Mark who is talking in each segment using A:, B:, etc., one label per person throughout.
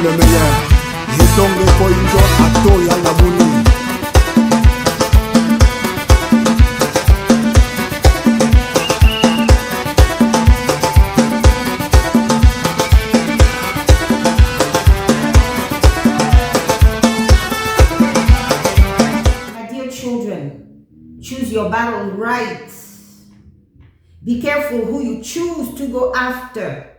A: le meilleur. Hedonge poindo atoya labuni.
B: My dear children, choose your battle right. Be careful who you choose to go after.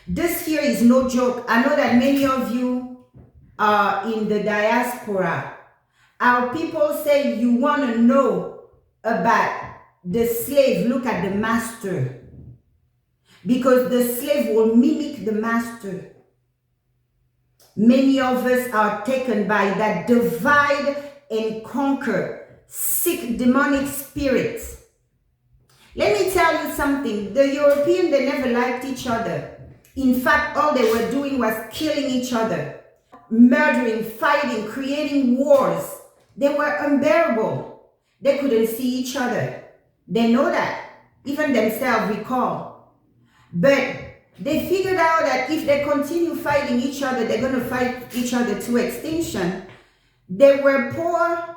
B: This here is no joke. I know that many of you are in the diaspora. Our people say you want to know about the slave. Look at the master. Because the slave will mimic the master. Many of us are taken by that divide and conquer, sick demonic spirits. Let me tell you something. The Europeans, they never liked each other. In fact, all they were doing was killing each other, murdering, fighting, creating wars. They were unbearable. They couldn't see each other. They know that. Even themselves recall. But they figured out that if they continue fighting each other, they're going to fight each other to extinction. They were poor.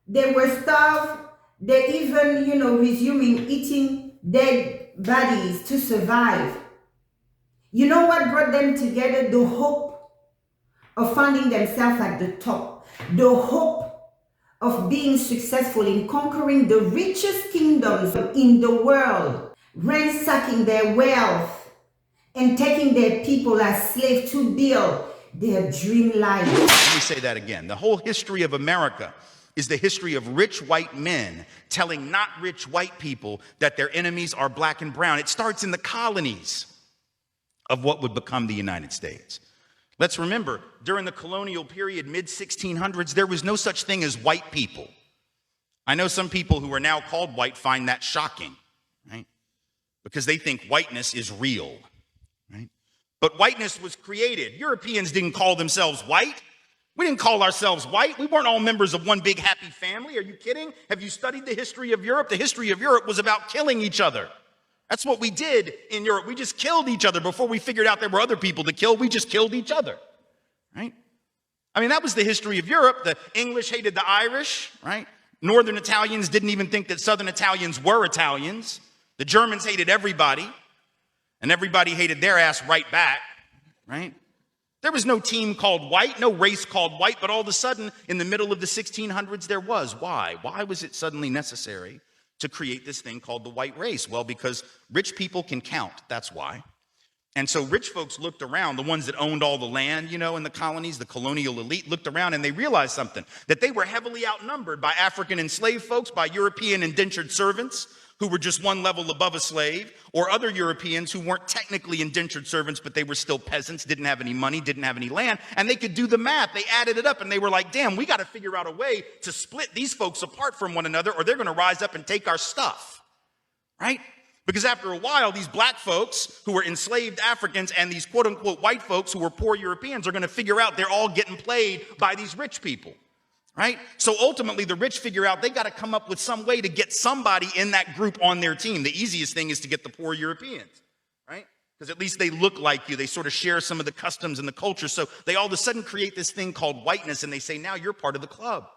B: They were starved. They even, resuming eating dead bodies to survive. You know what brought them together? The hope of finding themselves at the top. The hope of being successful in conquering the richest kingdoms in the world, ransacking their wealth, and taking their people as slaves to build their dream life.
C: Let me say that again. The whole history of America is the history of rich white men telling not rich white people that their enemies are black and brown. It starts in the colonies of what would become the United States. Let's remember, during the colonial period, mid-1600s, there was no such thing as white people. I know some people who are now called white find that shocking, right? Because they think whiteness is real, right? But whiteness was created. Europeans didn't call themselves white. We didn't call ourselves white. We weren't all members of one big happy family. Are you kidding? Have you studied the history of Europe? The history of Europe was about killing each other. That's what we did in Europe. We just killed each other before we figured out there were other people to kill. We just killed each other, right? I mean, that was the history of Europe. The English hated the Irish, right? Northern Italians didn't even think that Southern Italians were Italians. The Germans hated everybody, and everybody hated their ass right back, right? There was no team called white, no race called white, but all of a sudden, in the middle of the 1600s, there was. Why? Why was it suddenly necessary to create this thing called the white race? Well, because rich people can count, that's why. And so rich folks looked around, the ones that owned all the land, in the colonies, the colonial elite looked around and they realized something, that they were heavily outnumbered by African enslaved folks, by European indentured servants who were just one level above a slave, or other Europeans who weren't technically indentured servants, but they were still peasants, didn't have any money, didn't have any land, and they could do the math. They added it up and they were like, damn, we got to figure out a way to split these folks apart from one another or they're going to rise up and take our stuff, right? Because after a while, these black folks who were enslaved Africans and these quote unquote white folks who were poor Europeans are going to figure out they're all getting played by these rich people. Right? So ultimately, the rich figure out they got to come up with some way to get somebody in that group on their team. The easiest thing is to get the poor Europeans, right? Because at least they look like you. They sort of share some of the customs and the culture. So they all of a sudden create this thing called whiteness, and they say, now you're part of the club.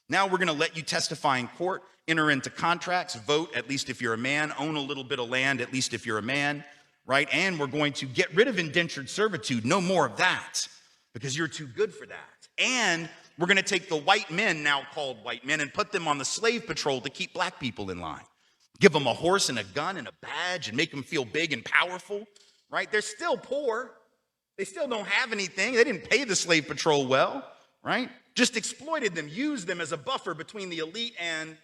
C: Now we're going to let you testify in court, enter into contracts, vote, at least if you're a man, own a little bit of land, at least if you're a man, right? And we're going to get rid of indentured servitude. No more of that, because you're too good for that. And we're going to take the white men, now called white men, and put them on the slave patrol to keep black people in line. Give them a horse and a gun and a badge and make them feel big and powerful, right? They're still poor. They still don't have anything. They didn't pay the slave patrol well, right? Just exploited them, used them as a buffer between the elite and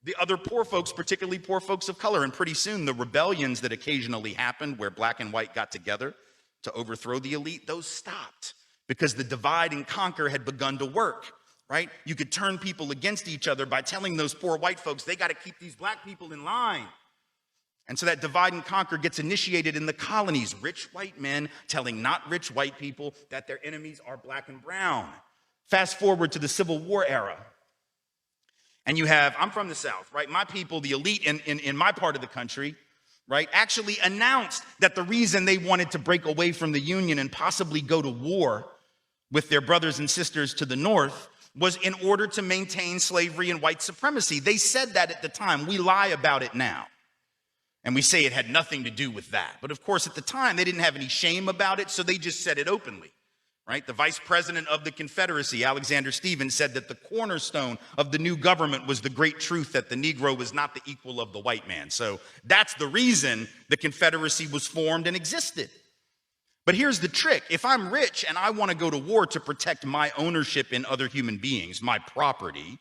C: the other poor folks, particularly poor folks of color. And pretty soon, the rebellions that occasionally happened where black and white got together to overthrow the elite, those stopped. Because the divide and conquer had begun to work, right? You could turn people against each other by telling those poor white folks, they got to keep these black people in line. And so that divide and conquer gets initiated in the colonies. Rich white men telling not rich white people that their enemies are black and brown. Fast forward to the Civil War era. And you have, I'm from the South, right? My people, the elite in my part of the country, right, actually announced that the reason they wanted to break away from the Union and possibly go to war with their brothers and sisters to the north was in order to maintain slavery and white supremacy. They said that at the time. We lie about it now. And we say it had nothing to do with that. But of course, at the time, they didn't have any shame about it, so they just said it openly, right? The vice president of the Confederacy, Alexander Stephens, said that the cornerstone of the new government was the great truth that the Negro was not the equal of the white man. So that's the reason the Confederacy was formed and existed. But here's the trick. If I'm rich and I want to go to war to protect my ownership in other human beings, my property,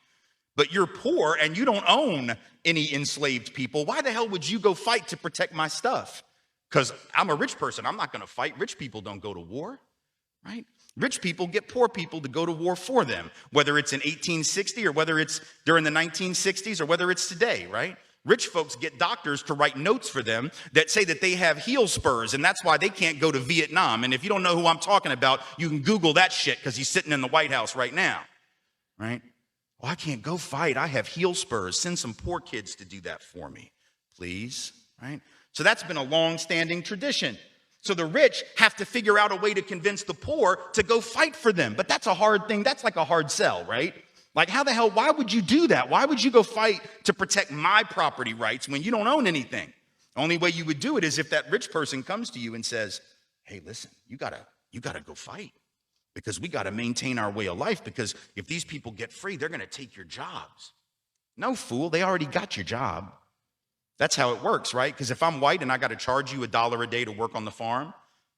C: but you're poor and you don't own any enslaved people, why the hell would you go fight to protect my stuff? Because I'm a rich person. I'm not going to fight. Rich people don't go to war, right? Rich people get poor people to go to war for them, whether it's in 1860 or whether it's during the 1960s or whether it's today, right? Rich folks get doctors to write notes for them that say that they have heel spurs, and that's why they can't go to Vietnam. And if you don't know who I'm talking about, you can Google that shit because he's sitting in the White House right now, right? Well, I can't go fight. I have heel spurs. Send some poor kids to do that for me, please, right? So that's been a long-standing tradition. So the rich have to figure out a way to convince the poor to go fight for them. But that's a hard thing. That's like a hard sell, right? Like, how the hell, why would you do that? Why would you go fight to protect my property rights when you don't own anything? The only way you would do it is if that rich person comes to you and says, hey, listen, you gotta go fight because we gotta maintain our way of life, because if these people get free, they're gonna take your jobs. No, fool, they already got your job. That's how it works, right? Because if I'm white and I gotta charge you $1 a day to work on the farm,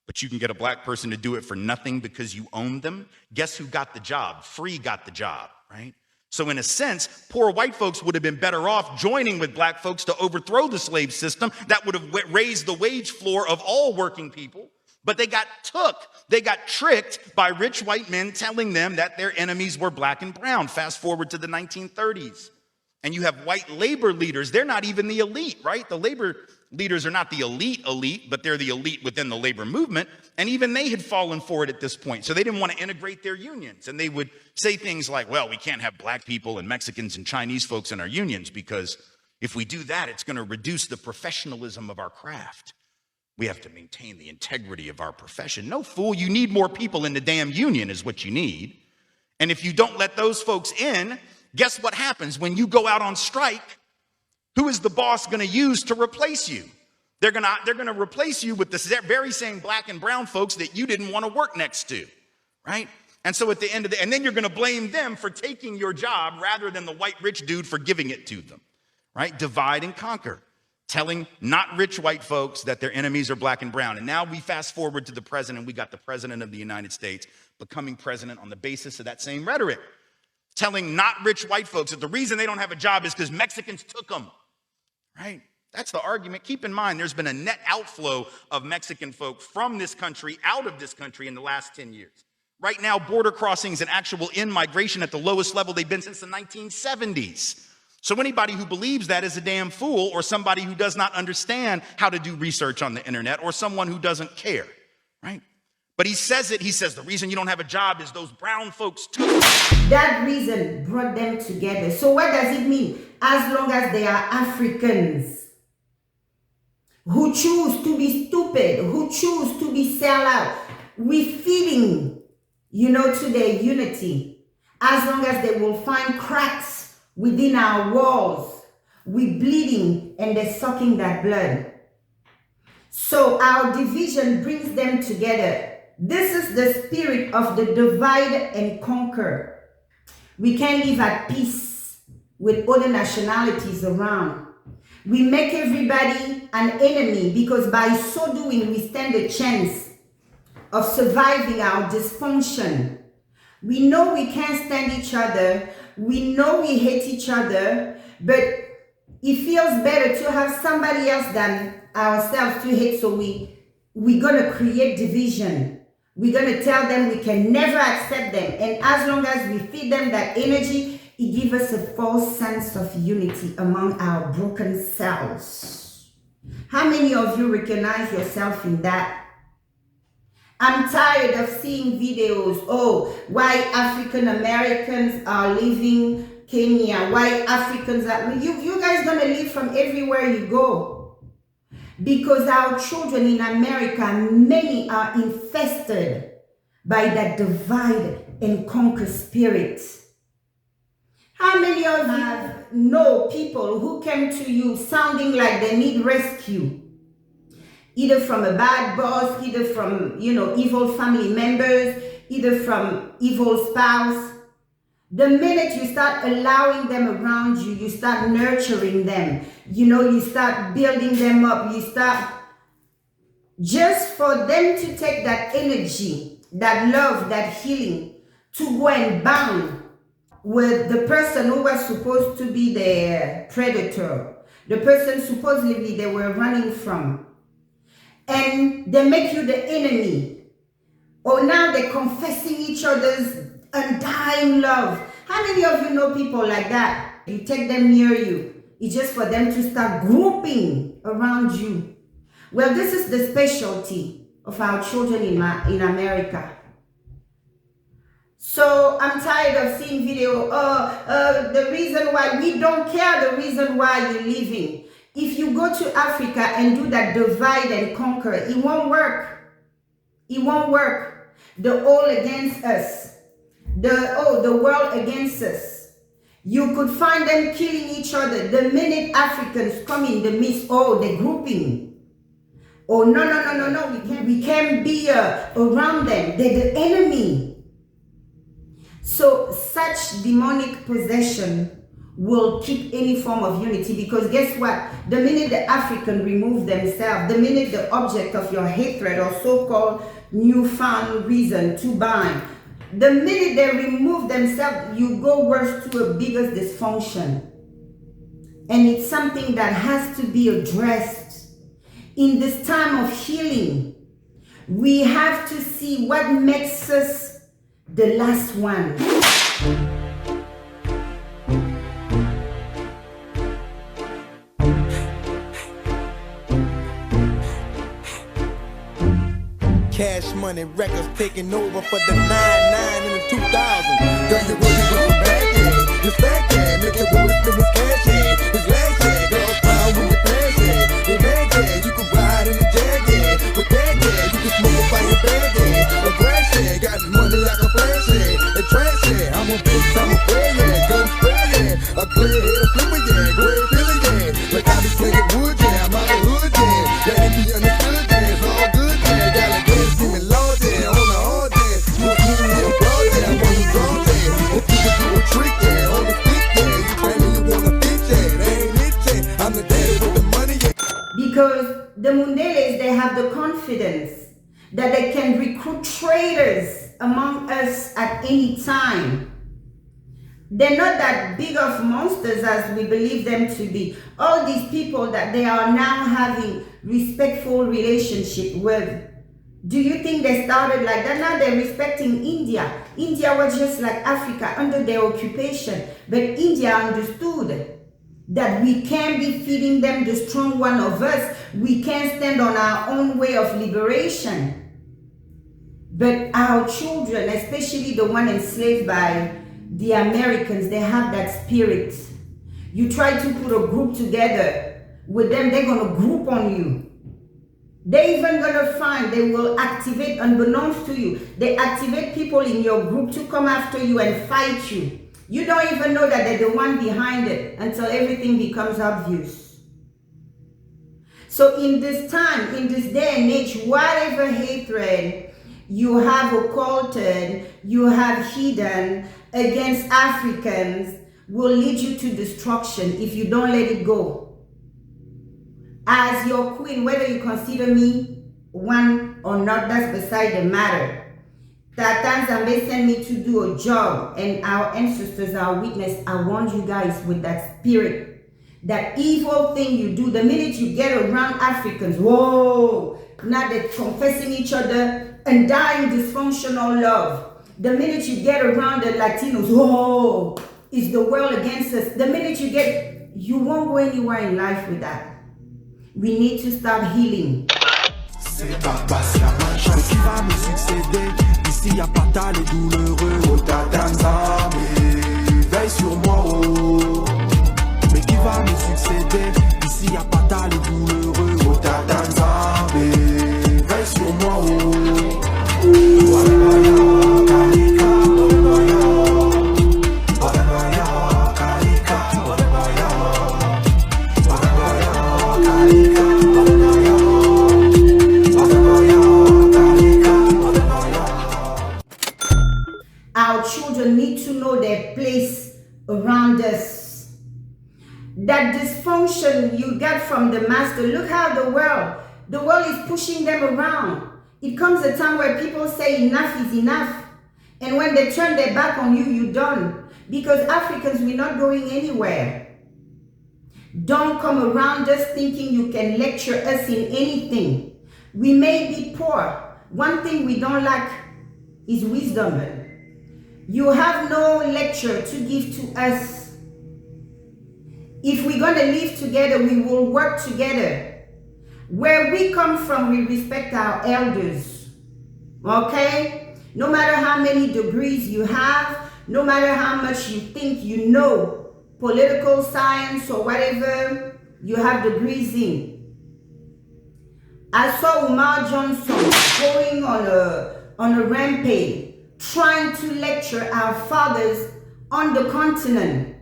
C: but you can get a black person to do it for nothing because you own them, guess who got the job? Free got the job. Right? So in a sense, poor white folks would have been better off joining with black folks to overthrow the slave system. That would have raised the wage floor of all working people. But they got tricked by rich white men telling them that their enemies were black and brown. Fast forward to the 1930s. And you have white labor leaders. They're not even the elite, right? The labor leaders are not the elite, but they're the elite within the labor movement. And even they had fallen for it at this point. So they didn't want to integrate their unions. And they would say things like, well, we can't have black people and Mexicans and Chinese folks in our unions because if we do that, it's going to reduce the professionalism of our craft. We have to maintain the integrity of our profession. No, fool, you need more people in the damn union is what you need. And if you don't let those folks in, guess what happens when you go out on strike? Who is the boss going to use to replace you? They're going to replace you with the very same black and brown folks that you didn't want to work next to, right? And so at the end of and then you're going to blame them for taking your job rather than the white rich dude for giving it to them, right? Divide and conquer, telling not rich white folks that their enemies are black and brown. And now we fast forward to the president. We got the president of the United States becoming president on the basis of that same rhetoric, telling not rich white folks that the reason they don't have a job is because Mexicans took them, right? That's the argument. Keep in mind, there's been a net outflow of Mexican folk from this country, out of this country in the last 10 years. Right now, border crossings and actual in-migration at the lowest level they've been since the 1970s. So anybody who believes that is a damn fool, or somebody who does not understand how to do research on the internet, or someone who doesn't care, right? But he says the reason you don't have a job is those brown folks took it.
B: That reason brought them together. So what does it mean? As long as they are Africans who choose to be stupid, who choose to be sellout, we feeding, to their unity. As long as they will find cracks within our walls, we bleeding and they're sucking that blood. So our division brings them together. This is the spirit of the divide and conquer. We can't live at peace with other nationalities around. We make everybody an enemy because by so doing, we stand a chance of surviving our dysfunction. We know we can't stand each other. We know we hate each other, but it feels better to have somebody else than ourselves to hate. So we're going to create division. We're going to tell them we can never accept them. And as long as we feed them that energy, it gives us a false sense of unity among our broken selves. How many of you recognize yourself in that? I'm tired of seeing videos, why African Americans are leaving Kenya, why Africans are, you guys gonna leave from everywhere you go. Because our children in America, many are infested by that divide and conquer spirit. How many of you know people who came to you sounding like they need rescue? Either from a bad boss, either from, evil family members, either from evil spouse. The minute you start allowing them around you, you start nurturing them, you start building them up, you start just for them to take that energy, that love, that healing, to go and bond with the person who was supposed to be their predator, the person supposedly they were running from. And they make you the enemy. Or now they're confessing each other's undying love. How many of you know people like that? You take them near you. It's just for them to start grouping around you. Well, this is the specialty of our children in America. So I'm tired of seeing video, the reason why we don't care, the reason why you're leaving. If you go to Africa and do that divide and conquer, it won't work. It won't work. The all against us. The world against us. You could find them killing each other. The minute Africans come in the midst, they're grouping. Oh, no, we can't be around them. They're the enemy. So such demonic possession will keep any form of unity, because guess what? The minute the African remove themselves, the minute the object of your hatred or so-called newfound reason to bind, the minute they remove themselves, you go worse to a bigger dysfunction. And it's something that has to be addressed. In this time of healing, we have to see what makes us the last one.
D: Cash Money Records taking over for the 99 in the 2000. Girl, you really go back in. You stack that, make it work, spend this cash in. This last year, girl, proud when you pass it. In bag, yeah, you can ride in the jag, yeah. With that, yeah, you can smoke up by your bag, yeah. A grass, yeah, got this money like a flash, yeah. And trash, yeah, I'm a bitch, I'm a player, yeah. Gun spray, yeah. A clear head, a flipper, yeah. Great feeling, yeah. Like I be slinging wood, yeah. I'm out the hood, yeah. Let it be understood, yeah. It's all good, yeah. Gotta get it, see me low, yeah. On the hard, yeah. You a fool, you a pro, yeah. I'm on the draw, yeah. If you can do a trick, yeah. On the stick, yeah. You claiming you want a bitch, yeah. They ain't it, yeah. I'm the daddy with the money, yeah.
B: Because the Mundeles, they have the confidence that they can recruit traitors among us at any time. They're not that big of monsters as we believe them to be. All these people that they are now having respectful relationship with, do you think they started like that? Now they're respecting India. India was just like Africa under their occupation. But India understood that we can't be feeding them the strong one of us. We can't stand on our own way of liberation. But our children, especially the one enslaved by the Americans, they have that spirit. You try to put a group together with them, they're going to group on you. They're even going to find, they will activate, unbeknownst to you, they activate people in your group to come after you and fight you. You don't even know that they're the one behind it until everything becomes obvious. So in this time, in this day and age, whatever hatred you have occulted, you have hidden against Africans will lead you to destruction if you don't let it go. As your queen, whether you consider me one or not, that's beside the matter. Tatans may send me to do a job, and our ancestors are witness. I warned you guys with that spirit, that evil thing you do. The minute you get around Africans, whoa, now they're confessing each other and dying dysfunctional love. The minute you get around the Latinos, whoa, is the world against us. The minute you won't go anywhere in life with that. We need to start healing.
D: C'est pas patient, qui va me succéder. Ici y'a pas ta les douloureux. Oh Tatanza, veille sur moi, oh. Mais qui va me succéder. Ici y'a pas ta les douloureux. Oh Tatanza.
B: Our children need to know their place around us. That dysfunction you get from the master, look how the world is pushing them around. It comes a time where people say enough is enough. And when they turn their back on you, you're done. Because Africans, we're not going anywhere. Don't come around us thinking you can lecture us in anything. We may be poor. One thing we don't lack is wisdom. You have no lecture to give to us. If we're going to live together, we will work together. Where we come from, we respect our elders. Okay? No matter how many degrees you have, no matter how much you think you know, political science or whatever you have degrees in. I saw Umar Johnson going on a rampage, trying to lecture our fathers on the continent,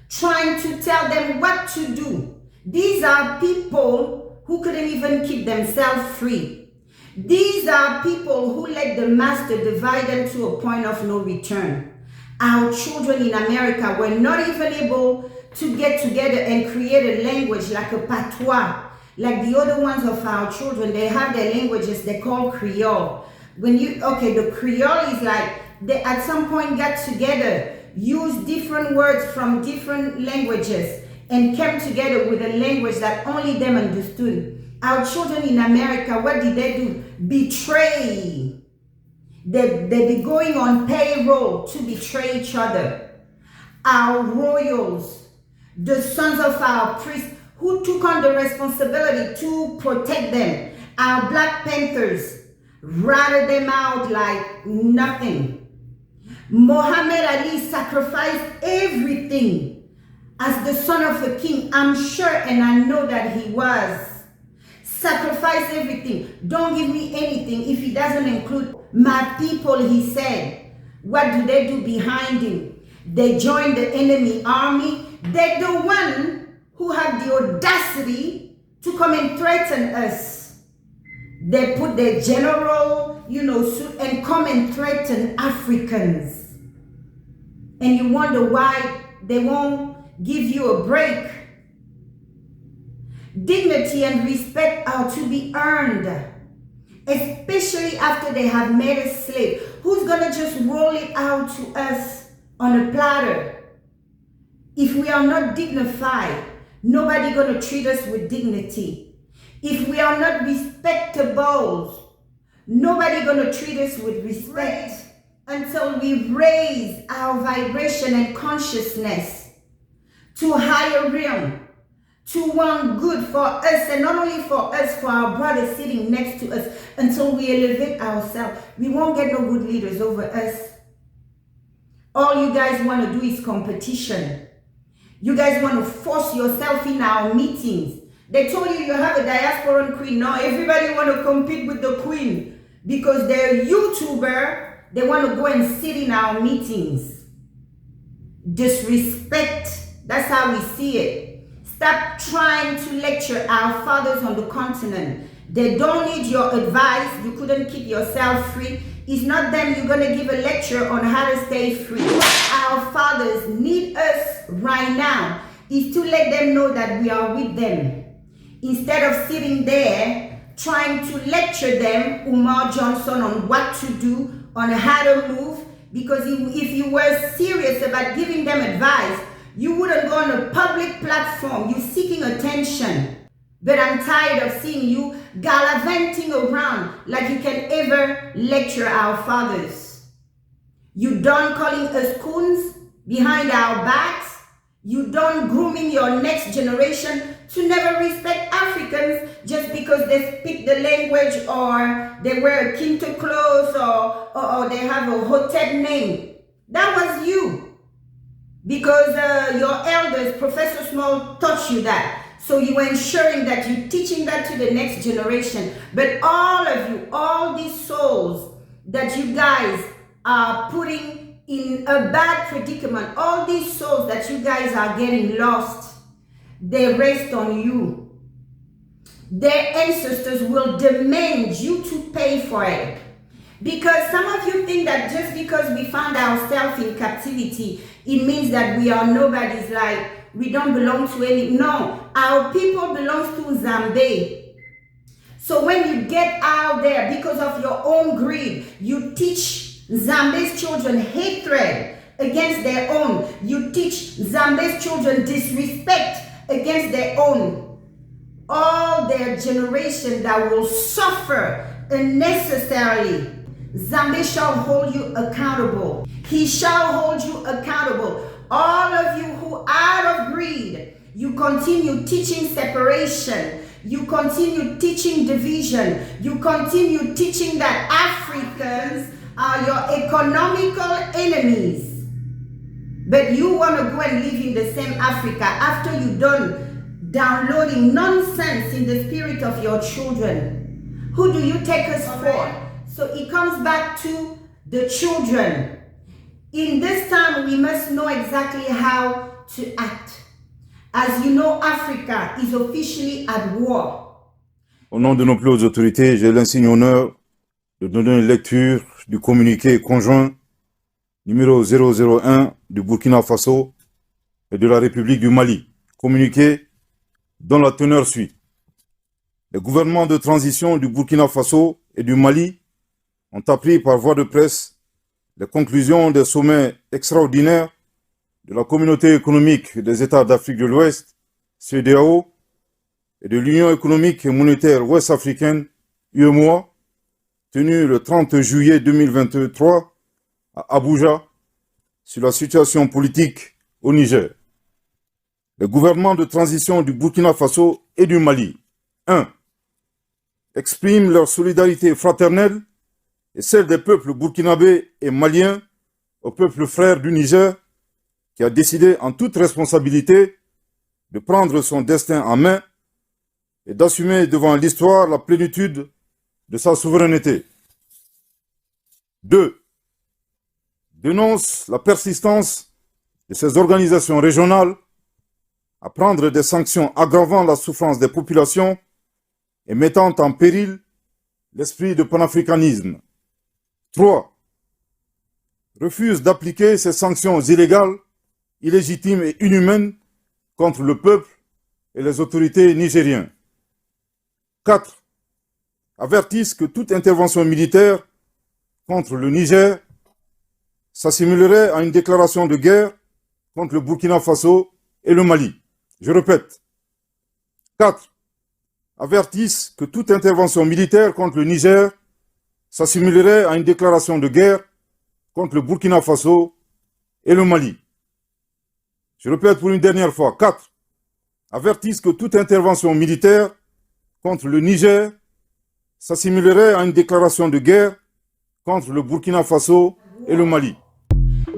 B: trying to tell them what to do. These are people who couldn't even keep themselves free. These are people who let the master divide them to a point of no return. Our children in America were not even able to get together and create a language like a patois, like the other ones of our children. They have their languages, they call Creole. The Creole is like, they at some point got together, used different words from different languages, and came together with a language that only them understood. Our children in America, what did they do? Betray. They be going on payroll to betray each other. Our royals, the sons of our priests, who took on the responsibility to protect them, our Black Panthers, ratted them out like nothing. Muhammad Ali sacrificed everything as the son of a king. I'm sure and I know that he was. Sacrifice everything. Don't give me anything if it doesn't include my people, he said. What do they do behind him? They join the enemy army. They're the one who have the audacity to come and threaten us. They put their general, suit and come and threaten Africans. And you wonder why they won't give you a break. Dignity and respect are to be earned, especially after they have made us slave. Who's gonna just roll it out to us on a platter? If we are not dignified, nobody gonna treat us with dignity. If we are not respectable, nobody gonna treat us with respect until we raise our vibration and consciousness to a higher realm, to want good for us, and not only for us, for our brothers sitting next to us. Until we elevate ourselves, we won't get no good leaders over us. All you guys want to do is competition. You guys want to force yourself in our meetings. They told you have a diaspora queen. Now everybody want to compete with the queen because they're YouTuber. They want to go and sit in our meetings. Disrespect. That's how we see it. Stop trying to lecture our fathers on the continent. They don't need your advice. You couldn't keep yourself free. It's not them you're going to give a lecture on how to stay free. What our fathers need us right now is to let them know that we are with them. Instead of sitting there trying to lecture them, Umar Johnson, on what to do, on how to move. Because if you were serious about giving them advice, you wouldn't go on a public platform. You're seeking attention. But I'm tired of seeing you gallivanting around like you can ever lecture our fathers. You done calling us coons behind our backs. You done grooming your next generation to never respect Africans just because they speak the language or they wear a kinto clothes or they have a hotel name. That was you. Because your elders, Professor Small, taught you that. So you were ensuring that you're teaching that to the next generation. But all of you, all these souls that you guys are putting in a bad predicament, all these souls that you guys are getting lost, they rest on you. Their ancestors will demand you to pay for it. Because some of you think that just because we found ourselves in captivity, it means that we are nobody's, like we don't belong to any. No, our people belongs to Zambia. So when you get out there because of your own greed, you teach Zambia's children hatred against their own. You teach Zambia's children disrespect against their own. All their generation that will suffer unnecessarily. Zambia shall hold you accountable. He shall hold you accountable. All of you who out of greed, you continue teaching separation. You continue teaching division. You continue teaching that Africans are your economical enemies. But you want to go and live in the same Africa after you've done downloading nonsense in the spirit of your children. Who do you take us for? So it comes back to the children. In this time, we must know exactly how to act. As you know, Africa is officially at war.
E: Au nom de nos plus hautes autorités, j'ai l'insigne honneur de donner une lecture du communiqué conjoint numéro 001 du Burkina Faso et de la République du Mali. Communiqué dont la teneur suit. Les gouvernements de transition du Burkina Faso et du Mali ont appris par voie de presse les conclusions des sommets extraordinaires de la Communauté économique des États d'Afrique de l'Ouest, CEDEAO, et de l'Union économique et monétaire ouest-africaine, UEMOA, tenue le 30 juillet 2023 à Abuja, sur la situation politique au Niger. Les gouvernements de transition du Burkina Faso et du Mali, 1. Expriment leur solidarité fraternelle et celle des peuples burkinabés et maliens au peuple frère du Niger qui a décidé en toute responsabilité de prendre son destin en main et d'assumer devant l'histoire la plénitude de sa souveraineté. 2. Dénonce la persistance de ces organisations régionales à prendre des sanctions aggravant la souffrance des populations et mettant en péril l'esprit de panafricanisme. 3. Refuse d'appliquer ces sanctions illégales, illégitimes et inhumaines contre le peuple et les autorités nigériennes. 4. Avertissent que toute intervention militaire contre le Niger s'assimilerait à une déclaration de guerre contre le Burkina Faso et le Mali. Je répète. 4. Avertissent que toute intervention militaire contre le Niger s'assimilerait à une déclaration de guerre contre le Burkina Faso et le Mali. Je répète pour une dernière fois. 4. Avertissent que toute intervention militaire contre le Niger s'assimilerait à une déclaration de guerre contre le Burkina Faso et le Mali.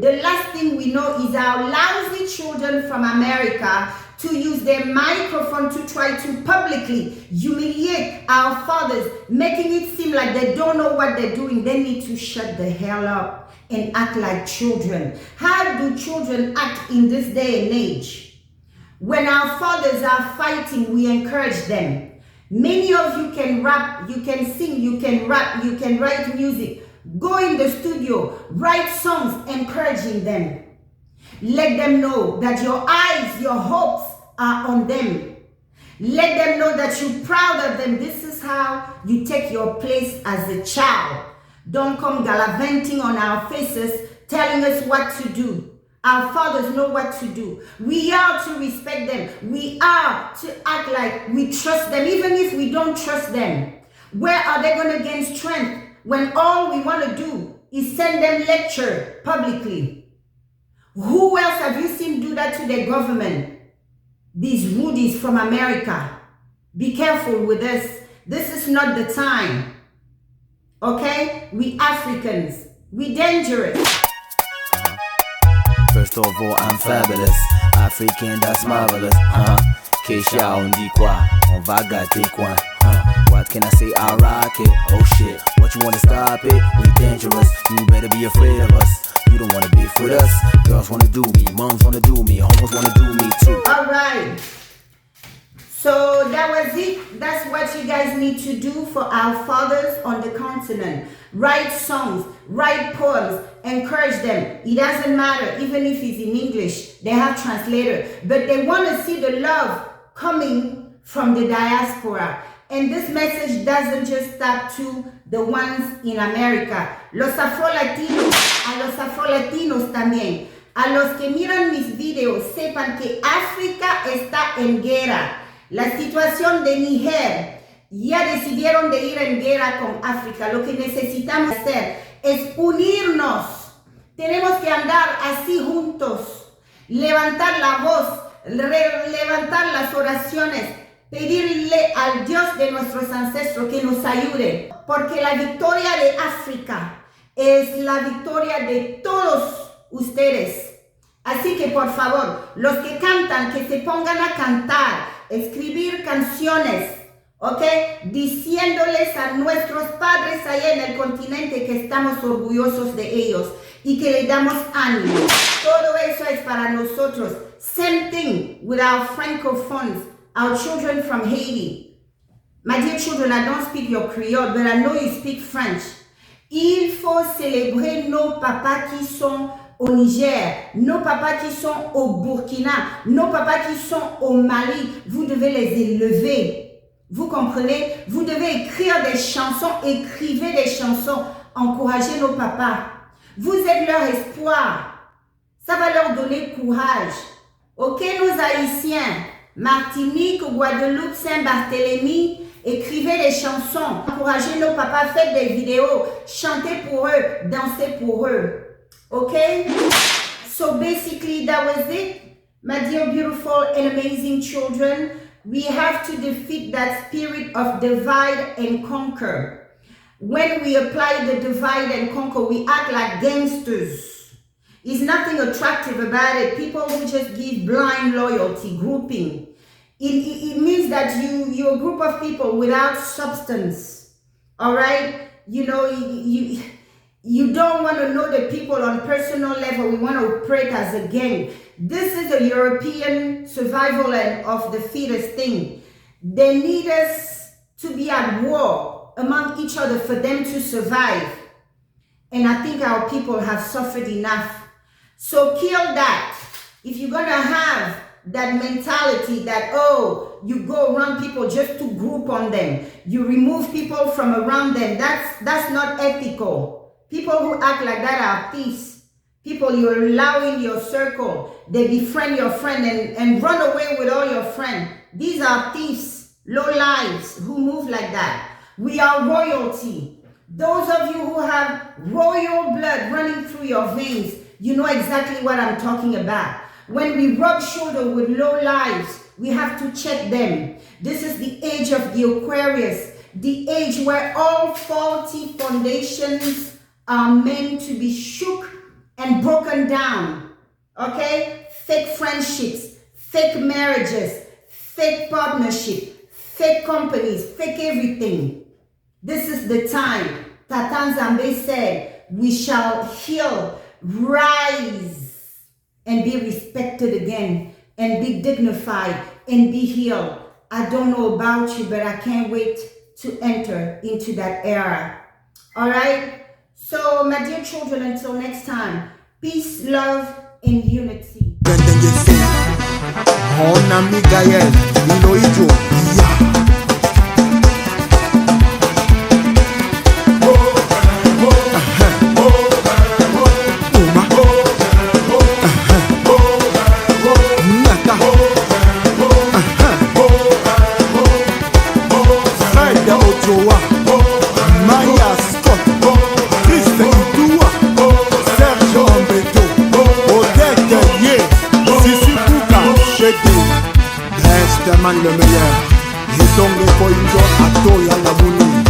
B: The last thing we know is our lousy children from America to use their microphone to try to publicly humiliate our fathers, making it seem like they don't know what they're doing. They need to shut the hell up and act like children. How do children act in this day and age? When our fathers are fighting, we encourage them. Many of you can rap, you can sing, you can rap, you can write music. Go in the studio, write songs encouraging them. Let them know that your eyes, your hopes are on them. Let them know that you're proud of them. This is how you take your place as a child. Don't come gallivanting on our faces, telling us what to do. Our fathers know what to do. We are to respect them. We are to act like we trust them, even if we don't trust them. Where are they going to gain strength when all we want to do is send them lecture publicly? Who else have you seen do that to their government? These rudies from America. Be careful with this. This is not the time. Okay? We Africans, we dangerous.
F: First of all, I'm fabulous. African, that's marvelous. Keisha, on dit quoi? On va gâter quoi? What can I say? I rock it. Oh shit, what you wanna stop it? We dangerous. You better be afraid of us. You don't wanna beef with us. Girls wanna do me, moms wanna do me, homos wanna do me too.
B: All right. So that was it. That's what you guys need to do for our fathers on the continent. Write songs, write poems, encourage them. It doesn't matter, even if it's in English, they have translators, but they want to see the love coming from the diaspora. And this message doesn't just stop to the ones in America. Los afro-latinos, a los afro-latinos también. A los que miran mis videos, sepan que África está en guerra. La situación de Níger, ya decidieron de ir en guerra con África. Lo que necesitamos hacer es unirnos. Tenemos que andar así juntos, levantar la voz, levantar las oraciones, pedirle al Dios de nuestros ancestros que nos ayude, porque la victoria de África es la victoria de todos ustedes. Así que por favor, los que cantan, que se pongan a cantar, escribir canciones, ¿ok? Diciéndoles a nuestros padres allá en el continente que estamos orgullosos de ellos y que les damos ánimo. Todo eso es para nosotros. Same thing with our francophones, our children from Haiti. My dear children, I don't speak your Creole, but I know you speak French. Il faut célébrer nos papas qui sont au Niger, nos papas qui sont au Burkina, nos papas qui sont au Mali. Vous devez les élever. Vous comprenez? Vous devez écrire des chansons, écrivez des chansons, encouragez nos papas. Vous êtes leur espoir. Ça va leur donner courage. Ok, nos Haïtiens, Martinique, Guadeloupe, Saint-Barthélemy, écrivez des chansons, encouragez nos papas, faites des vidéos, chantez pour eux, dansez pour eux. Okay? So basically that was it. My dear beautiful and amazing children, we have to defeat that spirit of divide and conquer. When we apply the divide and conquer, we act like gangsters. There's nothing attractive about it. People who just give blind loyalty, grouping. It means that you're a group of people without substance. All right? You know, you don't want to know the people on personal level. We want to operate as a gang. This is a European survival of the fittest thing. They need us to be at war among each other for them to survive. And I think our people have suffered enough. So kill that. If you're going to have that mentality that, oh, you go around people just to group on them, you remove people from around them, that's not ethical. People who act like that are thieves. People you allow in your circle, they befriend your friend and run away with all your friends. These are thieves, low lives who move like that. We are royalty. Those of you who have royal blood running through your veins, you know exactly what I'm talking about. When we rub shoulder with low lives, we have to check them. This is the age of the Aquarius, the age where all faulty foundations are meant to be shook and broken down. Okay? Fake friendships, fake marriages, fake partnership, fake companies, fake everything. This is the time. Tatan Zambe said, we shall heal, rise, and be respected again, and be dignified, and be healed. I don't know about you, but I can't wait to enter into that era. All right? So, my dear children, until next time, peace, love, and unity.
A: Le meilleur, Ngningone II, Atoya la Muni.